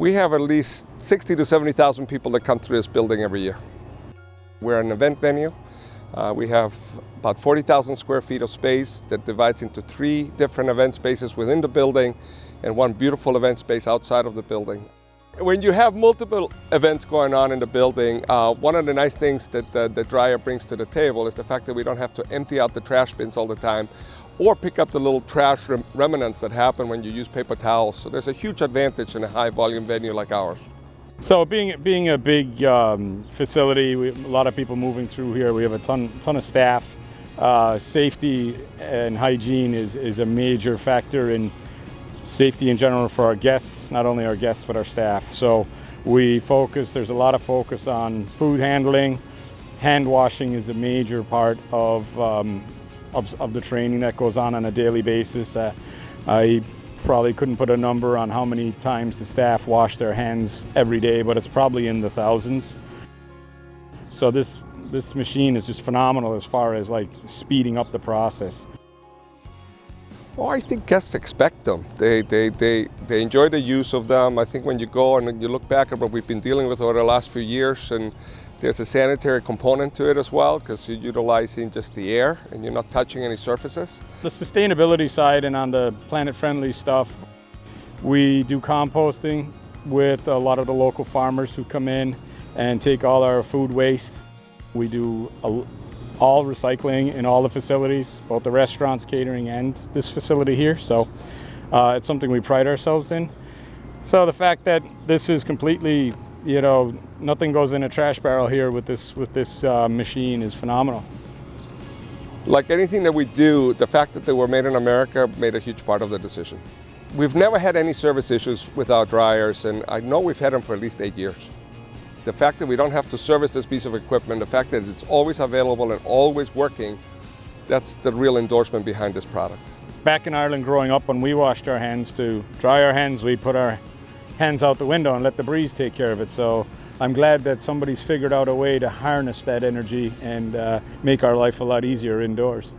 We have at least 60 to 70,000 people that come through this building every year. We're an event venue. We have about 40,000 square feet of space that divides into 3 different event spaces within the building and 1 beautiful event space outside of the building. When you have multiple events going on in the building, one of the nice things that the dryer brings to the table is the fact that we don't have to empty out the trash bins all the time or pick up the little trash remnants that happen when you use paper towels. So there's a huge advantage in a high volume venue like ours. So being a big facility, a lot of people moving through here, we have a ton of staff. Safety and hygiene is a major factor in safety in general for our guests, not only our guests but our staff. So there's a lot of focus on food handling. Hand washing is a major part of the training that goes on a daily basis. I probably couldn't put a number on how many times the staff wash their hands every day, but it's probably in the thousands. So this machine is just phenomenal as far as like speeding up the process. Well, I think guests expect them. They enjoy the use of them. I think when you go and you look back at what we've been dealing with over the last few years, and there's a sanitary component to it as well, because you're utilizing just the air and you're not touching any surfaces. The sustainability side and on the planet-friendly stuff, we do composting with a lot of the local farmers who come in and take all our food waste. We do all recycling in all the facilities, both the restaurants, catering, and this facility here. So it's something we pride ourselves in. So the fact that this is completely, nothing goes in a trash barrel here with this machine is phenomenal. Like anything that we do, the fact that they were made in America made a huge part of the decision. We've never had any service issues with our dryers, and I know we've had them for at least 8 years. The fact that we don't have to service this piece of equipment, the fact that it's always available and always working, that's the real endorsement behind this product. Back in Ireland growing up, when we washed our hands to dry our hands, we put our hands out the window and let the breeze take care of it. So I'm glad that somebody's figured out a way to harness that energy and make our life a lot easier indoors.